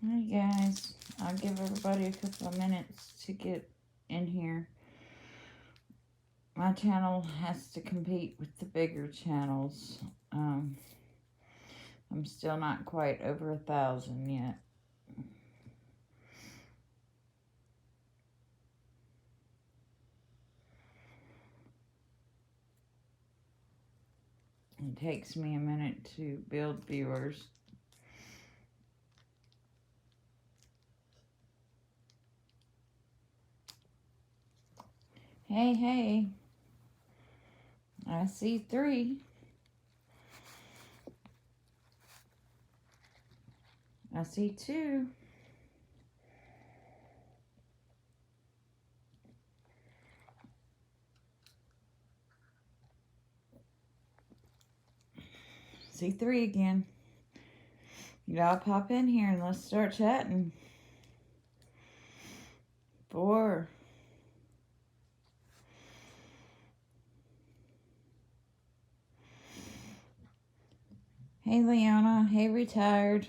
Hey guys, I'll give everybody a couple of minutes to get in here. My channel has to compete with the bigger channels. I'm still not quite over 1,000 yet. It takes me a minute to build viewers. Hey, I see 3. I see 2. See 3 again. Y'all pop in here and let's start chatting. 4. Hey Leona, hey Retired.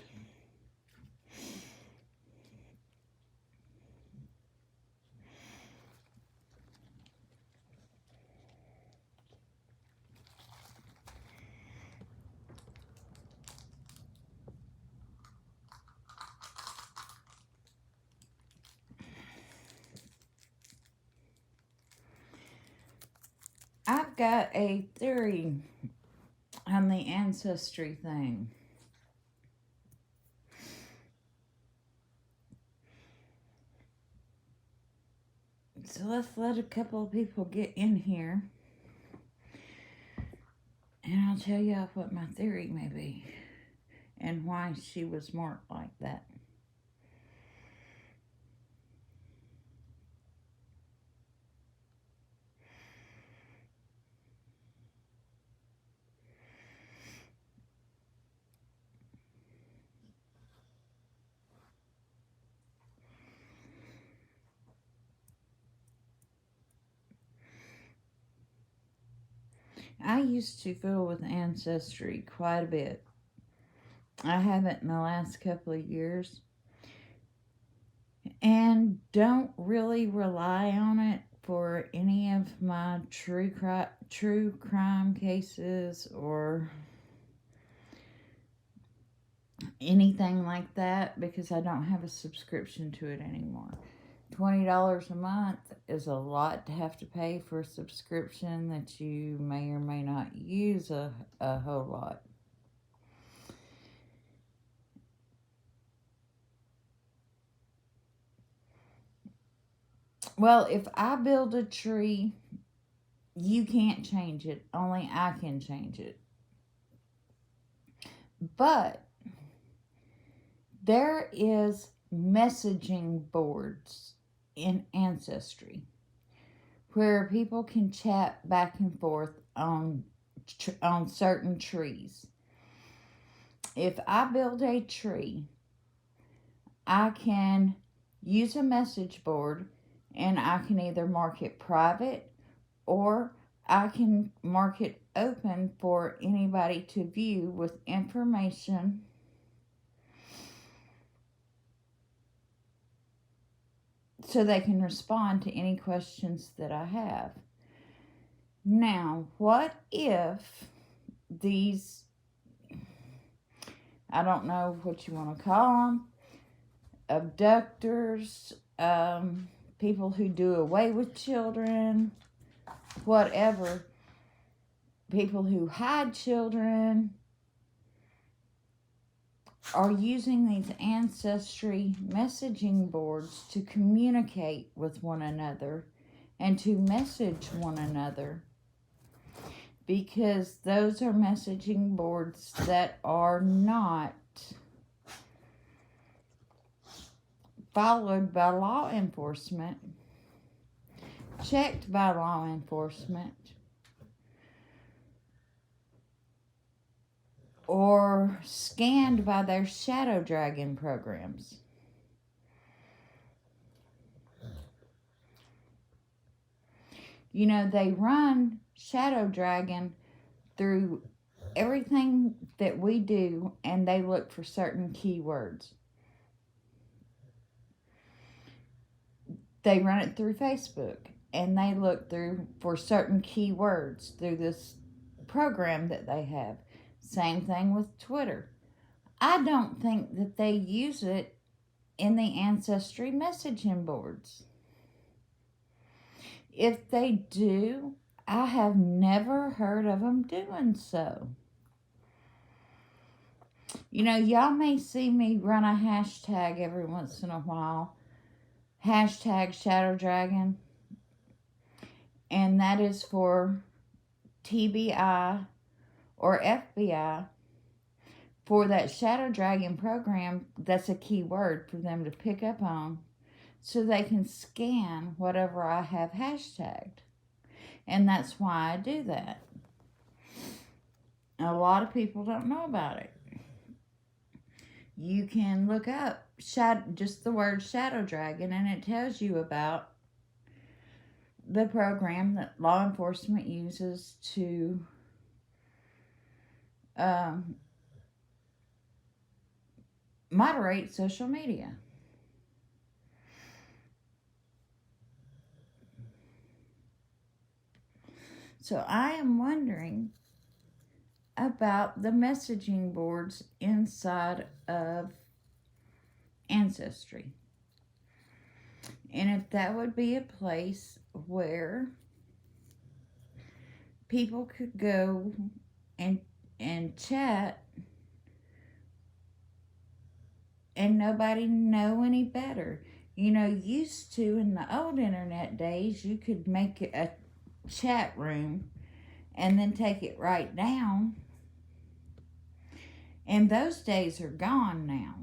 I've got a theory on the ancestry thing. So let's let a couple of people get in here. And I'll tell you what my theory may be. And why she was marked like that. I used to fool with ancestry quite a bit. I haven't in the last couple of years. And don't really rely on it for any of my true crime cases or anything like that, because I don't have a subscription to it anymore. $20 a month is a lot to have to pay for a subscription that you may or may not use a whole lot. Well, if I build a tree, you can't change it. Only I can change it. But there is messaging boards in Ancestry where people can chat back and forth on certain trees. If I build a tree, I can use a message board and I can either mark it private or I can mark it open for anybody to view with information so they can respond to any questions that I have. Now, what if these, I don't know what you want to call them, abductors, people who do away with children, whatever, people who hide children, are using these ancestry messaging boards to communicate with one another and to message one another, because those are messaging boards that are not followed by law enforcement, checked by law enforcement, or scanned by their shadow dragon programs. You know, they run shadow dragon through everything that we do, and they look for certain keywords. they run it through Facebook, and they look through for certain keywords through this program that they have. Same thing with Twitter. I don't think that they use it in the Ancestry messaging boards. If they do, I have never heard of them doing so. You know, y'all may see me run a hashtag every once in a while. Hashtag Shadow Dragon. And that is for TBI or FBI. For that Shadow Dragon program, that's a key word for them to pick up on so they can scan whatever I have hashtagged. And that's why I do that. A lot of people don't know about it. You can look up just the word Shadow Dragon, and it tells you about the program that law enforcement uses to moderate social media. So I am wondering about the messaging boards inside of Ancestry. And if that would be a place where people could go and chat and nobody know any better. You know, used to in the old internet days, you could make a chat room and then take it right down. And those days are gone now.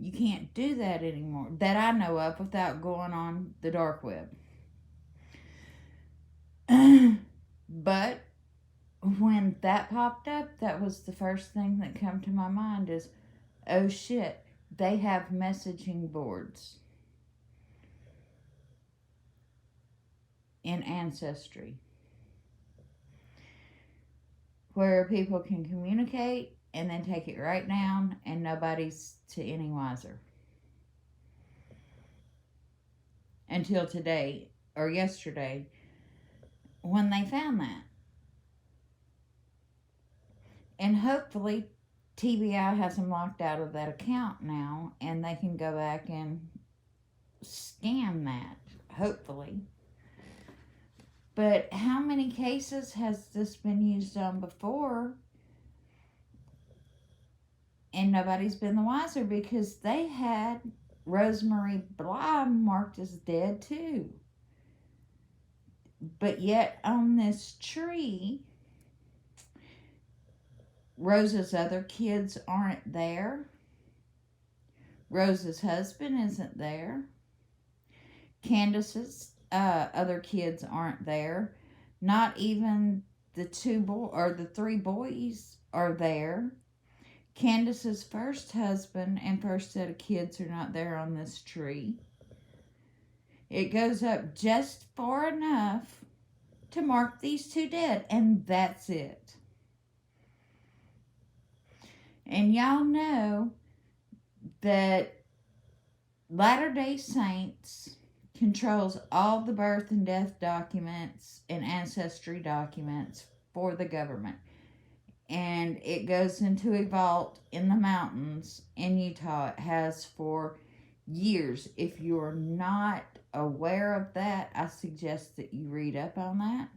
You can't do that anymore, that I know of, without going on the dark web. But when that popped up, that was the first thing that came to my mind is, oh shit, they have messaging boards in Ancestry where people can communicate and then take it right down and nobody's to any wiser. Until today or yesterday when they found that. And hopefully TBI has them locked out of that account now and they can go back and scan that, hopefully. But how many cases has this been used on before? And nobody's been the wiser because they had Rosemary Bly marked as dead too. But yet on this tree, Rosa's other kids aren't there. Rosa's husband isn't there. Candace's other kids aren't there. Not even the three boys are there. Candace's first husband and first set of kids are not there on this tree. It goes up just far enough to mark these two dead, and that's it. And y'all know that Latter-day Saints controls all the birth and death documents and ancestry documents for the government. And it goes into a vault in the mountains in Utah. It has for years. If you're not aware of that, I suggest that you read up on that.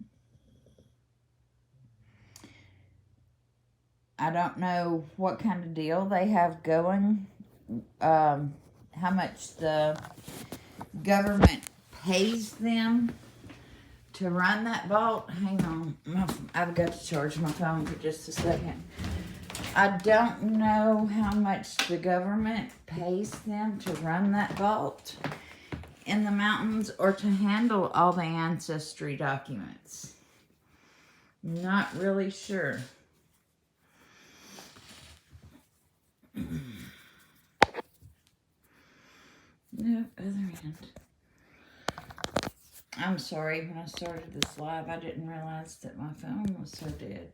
I don't know what kind of deal they have going, how much the government pays them to run that vault. Hang on, I've got to charge my phone for just a second. I don't know how much the government pays them to run that vault in the mountains or to handle all the ancestry documents. Not really sure. No, other end. I'm sorry, when I started this live, I didn't realize that my phone was so dead.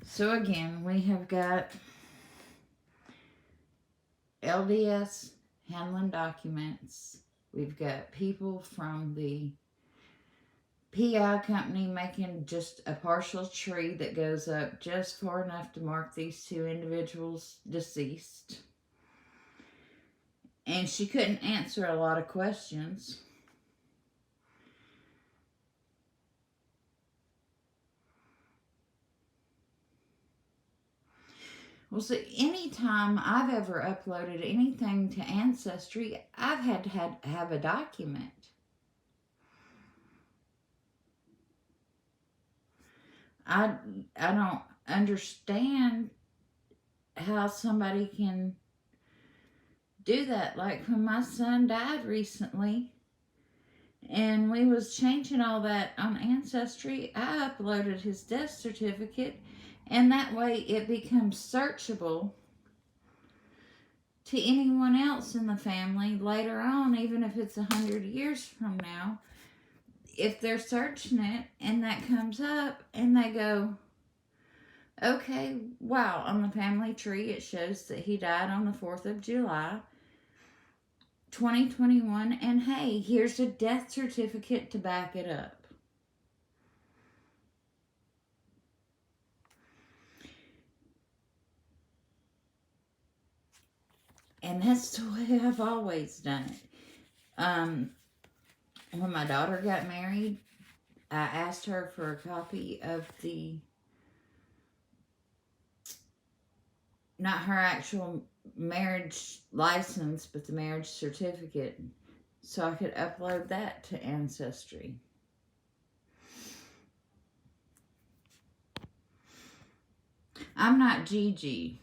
So again, we have got LDS handling documents. We've got people from the PI company making just a partial tree that goes up just far enough to mark these two individuals deceased. And she couldn't answer a lot of questions. Well, so anytime I've ever uploaded anything to Ancestry, I've had to have a document. I don't understand how somebody can do that. Like when my son died recently and we was changing all that on Ancestry, I uploaded his death certificate, and that way it becomes searchable to anyone else in the family later on, even if it's 100 years from now. If they're searching it and that comes up and they go, okay, wow, on the family tree it shows that he died on the 4th of July, 2021, and hey, here's a death certificate to back it up. And that's the way I've always done it. When my daughter got married, I asked her for a copy of the, not her actual marriage license, but the marriage certificate, so I could upload that to Ancestry. I'm not Gigi.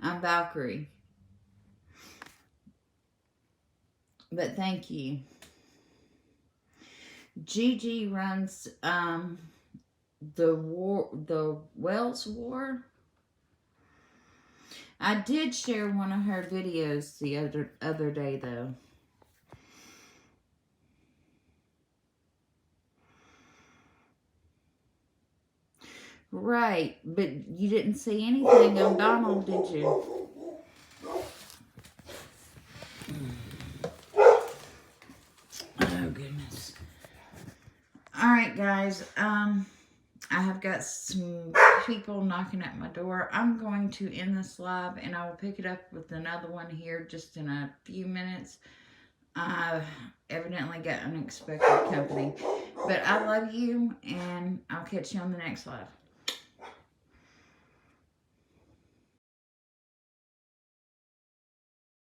I'm Valkyrie. But thank you. Gigi runs the Wells War. I did share one of her videos the other day though. Right, but you didn't see anything on Donald, did you? Oh, goodness. Alright, guys. I have got some people knocking at my door. I'm going to end this live, and I will pick it up with another one here just in a few minutes. I evidently got unexpected company. But I love you, and I'll catch you on the next live.